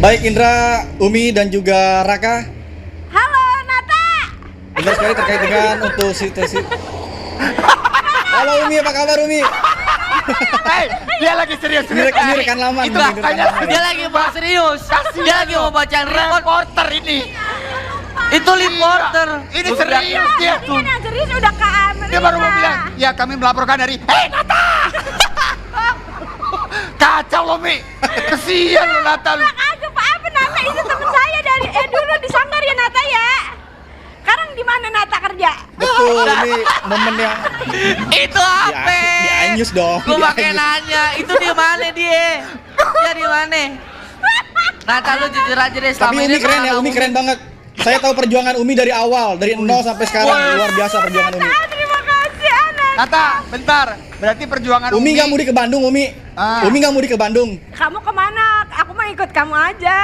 Baik Indra, Umi dan juga Raka. Halo Nata. Benar sekali terkait dengan untuk situasi. Halo Umi, apa kabar Umi? Hei, dia lagi serius. Ini rekan lama. Itu ini rekan lama. Dia lagi mau serius. Dia lagi mau bacain reporter ini. Itu reporter. Ini serius dia. Ini yang serius udah ke Amerika. Dia baru mau bilang, ya kami melaporkan dari, hei Nata! Kacau loh Mi. Kesian lo Nata lu. Agak apa Nata itu teman saya dari dulu di Sanggar ya Nata ya. Sekarang di mana Nata kerja? Betul, ini momen yang Itu apa? dianyus dong. Gue pakai dianyus. nanya, itu di mana dia? Dia di mana? Nata lu jujur aja deh. Tapi Umi keren ya, Umi keren banget. Saya tahu perjuangan Umi dari awal, dari nol sampai sekarang. Luar biasa perjuangan Umi. Terima kasih anak. Nata, bentar. Berarti perjuangan Umi nggak mudik ke Bandung, Umi. Umi nggak mudik ke Bandung. Kamu kemana? Aku mau ikut kamu aja.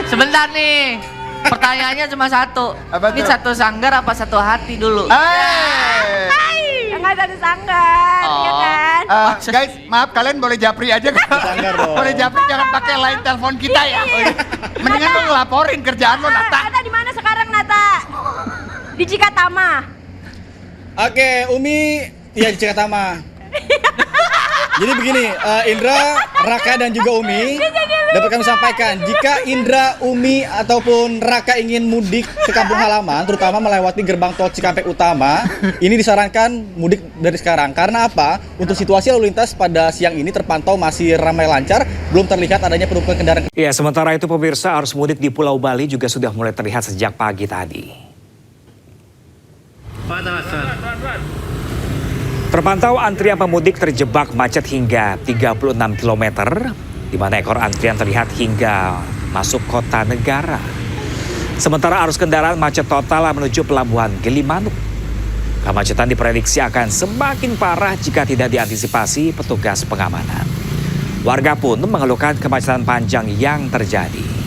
Sebentar nih. Pertanyaannya cuma satu. Apa Ini tuh? satu sanggar apa satu hati dulu? Enggak satu Sanggar, ya kan? Guys, maaf kalian boleh japri aja kan? Sanggar dong. Boleh japri, jangan pakai line telepon kita ya. Mendingan lo ngelaporin kerjaan lo Nata. Nata di mana sekarang Nata? Di Cikatama. Oke, Umi, ya di Cikatama. Jadi begini, Indra, Raka dan juga Umi dapat kami sampaikan, jika Indra, Umi ataupun Raka ingin mudik ke kampung halaman, terutama melewati gerbang tol Cikampek Utama, ini disarankan mudik dari sekarang. Karena apa? Untuk situasi lalu lintas pada siang ini terpantau masih ramai lancar, belum terlihat adanya penumpukan kendaraan. Ya, sementara itu pemirsa, arus mudik di Pulau Bali juga sudah mulai terlihat sejak pagi tadi. Terpantau antrian pemudik terjebak macet hingga 36 km, di mana ekor antrian terlihat hingga masuk kota negara. Sementara arus kendaraan macet total menuju pelabuhan Gilimanuk. Kemacetan diprediksi akan semakin parah jika tidak diantisipasi petugas pengamanan. Warga pun mengeluhkan kemacetan panjang yang terjadi.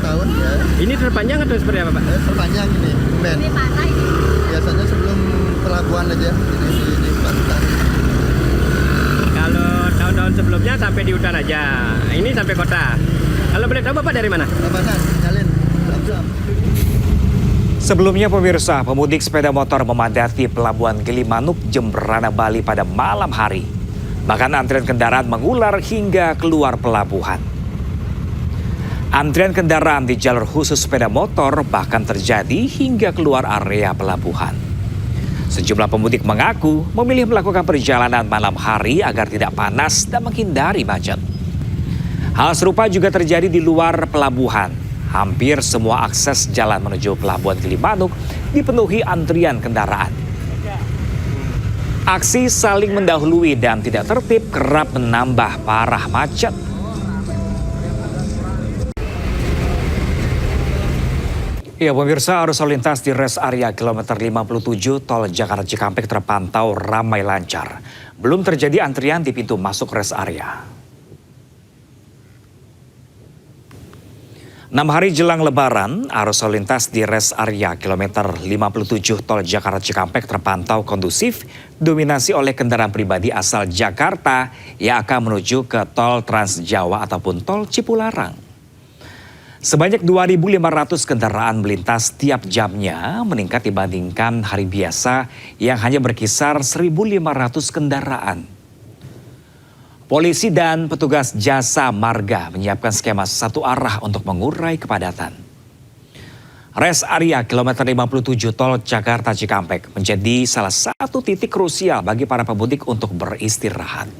Tahun ya. Ini terpanjang atau seperti apa Pak? Terpanjang ini, men. Biasanya sebelum pelabuhan aja, jadi di Banten. Kalau tahun-tahun sebelumnya sampai di hutan aja, ini sampai kota. Kalau boleh tahu Bapak dari mana? Labanan, nyalin, jam-jam. Sebelumnya pemirsa, pemudik sepeda motor memadati pelabuhan Gilimanuk, Jemberana, Bali pada malam hari. Bahkan antrian kendaraan mengular hingga keluar pelabuhan. Antrian kendaraan di jalur khusus sepeda motor bahkan terjadi hingga keluar area pelabuhan. Sejumlah pemudik mengaku memilih melakukan perjalanan malam hari agar tidak panas dan menghindari macet. Hal serupa juga terjadi di luar pelabuhan. Hampir semua akses jalan menuju pelabuhan Gilimanuk dipenuhi antrian kendaraan. Aksi saling mendahului dan tidak tertib kerap menambah parah macet. Ya pemirsa, arus lalu lintas di rest area kilometer 57 tol Jakarta Cikampek terpantau ramai lancar. Belum terjadi antrian di pintu masuk rest area. 6 hari jelang lebaran, arus lalu lintas di rest area kilometer 57 tol Jakarta Cikampek terpantau kondusif, dominasi oleh kendaraan pribadi asal Jakarta yang akan menuju ke tol Trans Jawa ataupun tol Cipularang. Sebanyak 2.500 kendaraan melintas tiap jamnya, meningkat dibandingkan hari biasa yang hanya berkisar 1.500 kendaraan. Polisi dan petugas jasa marga menyiapkan skema satu arah untuk mengurai kepadatan. Rest area kilometer 57 tol Jakarta Cikampek menjadi salah satu titik krusial bagi para pemudik untuk beristirahat.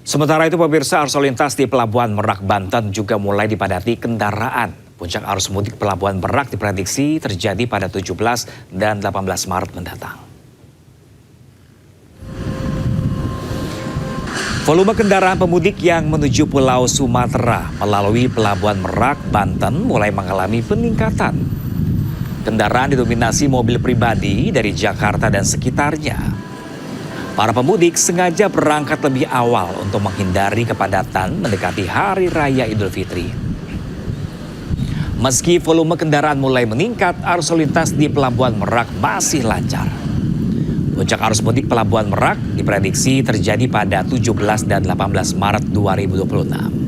Sementara itu pemirsa, arus lalu lintas di Pelabuhan Merak, Banten juga mulai dipadati kendaraan. Puncak arus mudik Pelabuhan Merak diprediksi terjadi pada 17 dan 18 Maret mendatang. Volume kendaraan pemudik yang menuju Pulau Sumatera melalui Pelabuhan Merak, Banten mulai mengalami peningkatan. Kendaraan didominasi mobil pribadi dari Jakarta dan sekitarnya. Para pemudik sengaja berangkat lebih awal untuk menghindari kepadatan mendekati Hari Raya Idul Fitri. Meski volume kendaraan mulai meningkat, arus lalu lintas di Pelabuhan Merak masih lancar. Puncak arus mudik Pelabuhan Merak diprediksi terjadi pada 17 dan 18 Maret 2026.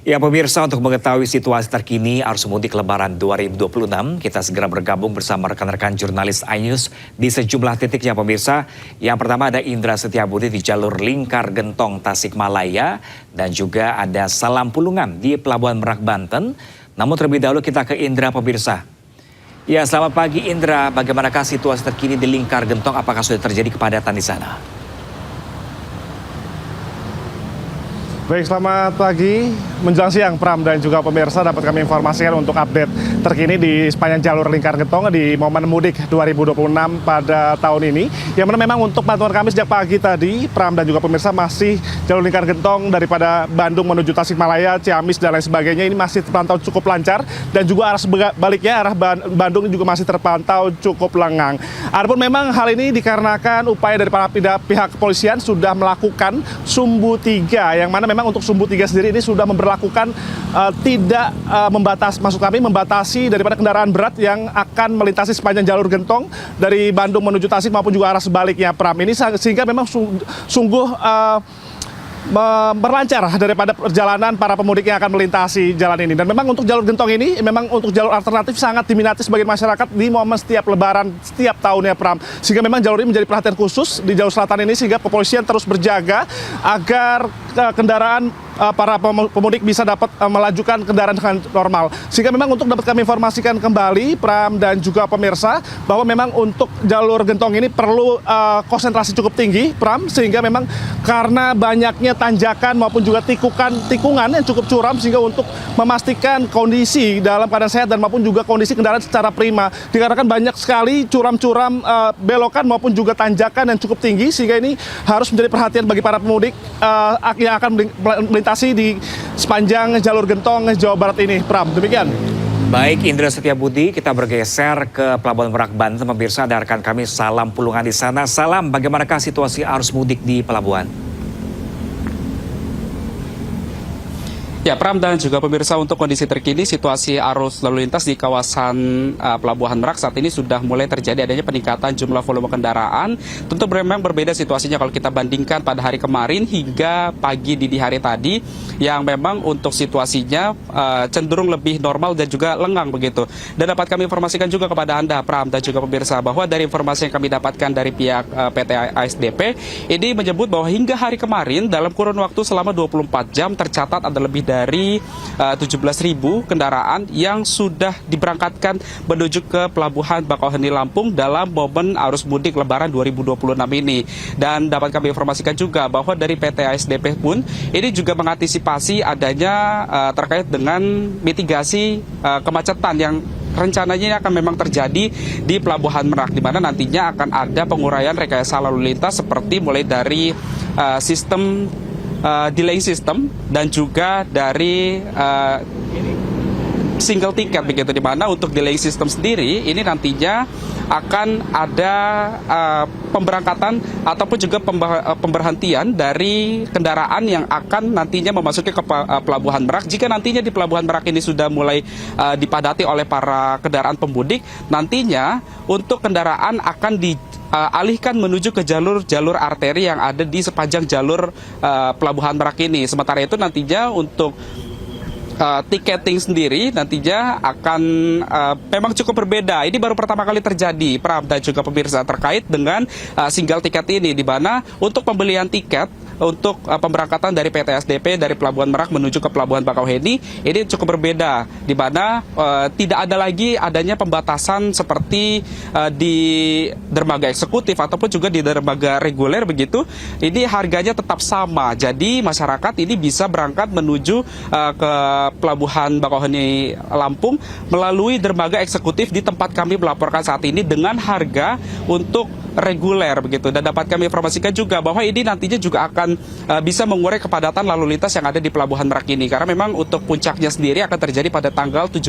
Ya pemirsa, untuk mengetahui situasi terkini arus mudik Lebaran 2026, kita segera bergabung bersama rekan-rekan jurnalis iNews di sejumlah titik ya pemirsa. Yang pertama ada Indra Setiabudi di jalur Lingkar Gentong Tasikmalaya dan juga ada Salam Pulungan di Pelabuhan Merak Banten. Namun terlebih dahulu kita ke Indra pemirsa. Ya selamat pagi Indra, bagaimanakah situasi terkini di Lingkar Gentong? Apakah sudah terjadi kepadatan di sana? Baik, selamat pagi. Menjelang siang, Pram dan juga pemirsa dapat kami informasikan untuk update terkini di sepanjang jalur Lingkar Gentong di momen mudik 2026 pada tahun ini. Yang mana memang untuk pantauan kami sejak pagi tadi, Pram dan juga pemirsa masih jalur Lingkar Gentong daripada Bandung menuju Tasikmalaya, Ciamis dan lain sebagainya ini masih terpantau cukup lancar dan juga arah sebaliknya arah Bandung juga masih terpantau cukup lengang. Adapun memang hal ini dikarenakan upaya dari para pihak kepolisian sudah melakukan sumbu 3 yang mana memang untuk sumbu 3 sendiri ini sudah memperlakukan tidak membatasi daripada kendaraan berat yang akan melintasi sepanjang jalur Gentong dari Bandung menuju Tasik maupun juga arah sebaliknya, Pram. Ini sehingga memang sungguh berlancar daripada perjalanan para pemudik yang akan melintasi jalan ini. Dan memang untuk jalur Gentong ini, memang untuk jalur alternatif sangat diminati sebagian masyarakat di momen setiap lebaran setiap tahunnya, Pram. Sehingga memang jalur ini menjadi perhatian khusus di jalur selatan ini sehingga kepolisian terus berjaga agar kendaraan para pemudik bisa dapat melajukan kendaraan dengan normal. Sehingga memang untuk dapat kami informasikan kembali, Pram dan juga pemirsa, bahwa memang untuk jalur Gentong ini perlu konsentrasi cukup tinggi, Pram, sehingga memang karena banyaknya tanjakan maupun juga tikungan yang cukup curam sehingga untuk memastikan kondisi dalam keadaan sehat dan maupun juga kondisi kendaraan secara prima. Dikarenakan banyak sekali curam-curam belokan maupun juga tanjakan yang cukup tinggi sehingga ini harus menjadi perhatian bagi para pemudik yang akan melintasi di sepanjang jalur Gentong Jawa Barat ini, Pram. Demikian. Baik, Indra Setiabudi, kita bergeser ke Pelabuhan Merak Banten. Pemirsa, ada rekan kami Salam Pulungan di sana. Salam, bagaimanakah situasi arus mudik di pelabuhan? Ya, Pram dan juga pemirsa, untuk kondisi terkini situasi arus lalu lintas di kawasan Pelabuhan Merak saat ini sudah mulai terjadi adanya peningkatan jumlah volume kendaraan. Tentu memang berbeda situasinya kalau kita bandingkan pada hari kemarin hingga pagi dini hari tadi yang memang untuk situasinya cenderung lebih normal dan juga lengang begitu. Dan dapat kami informasikan juga kepada Anda, Pram dan juga pemirsa, bahwa dari informasi yang kami dapatkan dari pihak PT ASDP ini menyebut bahwa hingga hari kemarin dalam kurun waktu selama 24 jam tercatat ada lebih dari 17.000 kendaraan yang sudah diberangkatkan menuju ke Pelabuhan Bakauheni Lampung dalam momen arus mudik Lebaran 2026 ini. Dan dapat kami informasikan juga bahwa dari PT ASDP pun ini juga mengantisipasi adanya terkait dengan mitigasi kemacetan yang rencananya akan memang terjadi di Pelabuhan Merak, di mana nantinya akan ada penguraian rekayasa lalu lintas seperti mulai dari sistem delaying system dan juga dari single ticket begitu, di mana untuk delaying system sendiri ini nantinya akan ada pemberangkatan ataupun juga pemberhentian dari kendaraan yang akan nantinya memasuki ke Pelabuhan Merak. Jika nantinya di Pelabuhan Merak ini sudah mulai dipadati oleh para kendaraan pemudik, nantinya untuk kendaraan akan dialihkan menuju ke jalur arteri yang ada di sepanjang jalur Pelabuhan Merak ini. Sementara itu nantinya untuk tiketing sendiri nantinya akan memang cukup berbeda. Ini baru pertama kali terjadi, Pram dan juga pemirsa, terkait dengan single tiket ini, di mana untuk pembelian tiket untuk pemberangkatan dari PT ASDP dari Pelabuhan Merak menuju ke Pelabuhan Bakauheni ini cukup berbeda, di mana tidak ada lagi adanya pembatasan seperti di dermaga eksekutif ataupun juga di dermaga reguler begitu. Ini harganya tetap sama, jadi masyarakat ini bisa berangkat menuju ke Pelabuhan Bakauheni Lampung melalui dermaga eksekutif di tempat kami melaporkan saat ini dengan harga untuk reguler begitu. Dan dapat kami informasikan juga bahwa ini nantinya juga akan bisa mengurai kepadatan lalu lintas yang ada di Pelabuhan Merak ini, karena memang untuk puncaknya sendiri akan terjadi pada tanggal 17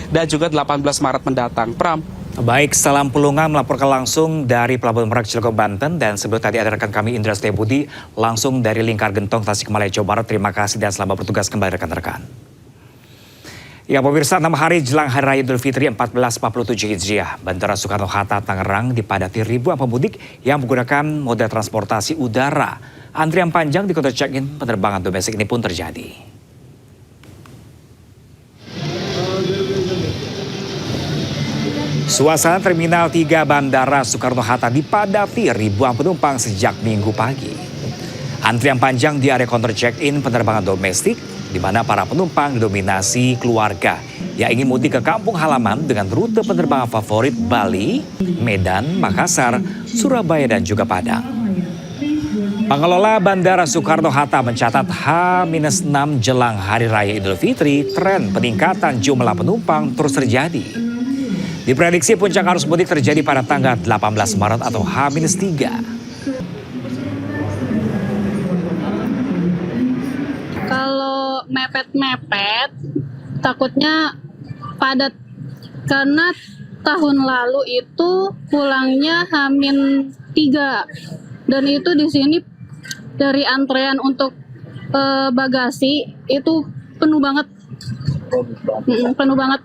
dan juga 18 Maret mendatang. Pram. Baik, Salam Pulungan melaporkan langsung dari Pelabuhan Merak, Cilegon, Banten. Dan sebelum tadi ada rekan kami Indra Setebudi langsung dari Lingkar Gentong, Tasikmalaya, Jawa Barat. Terima kasih dan selamat bertugas kembali rekan-rekan. Ya pemirsa, 6 hari jelang Hari Raya Idul Fitri 1447 Hijriah, Bandara Soekarno-Hatta, Tangerang dipadati ribuan pemudik yang menggunakan moda transportasi udara. Antrian panjang di counter check-in penerbangan domestik ini pun terjadi. Suasana Terminal 3 Bandara Soekarno-Hatta dipadati ribuan penumpang sejak Minggu pagi. Antrian panjang di area counter check-in penerbangan domestik, di mana para penumpang didominasi keluarga yang ingin mudik ke kampung halaman dengan rute penerbangan favorit Bali, Medan, Makassar, Surabaya, dan juga Padang. Pengelola Bandara Soekarno-Hatta mencatat H-6 jelang Hari Raya Idul Fitri, tren peningkatan jumlah penumpang terus terjadi. Diprediksi puncak arus mudik terjadi pada tanggal 18 Maret atau H-3. Kalau mepet-mepet, takutnya padat. Karena tahun lalu itu pulangnya H-3. Dan itu di sini dari antrean untuk bagasi itu penuh banget. Penuh banget.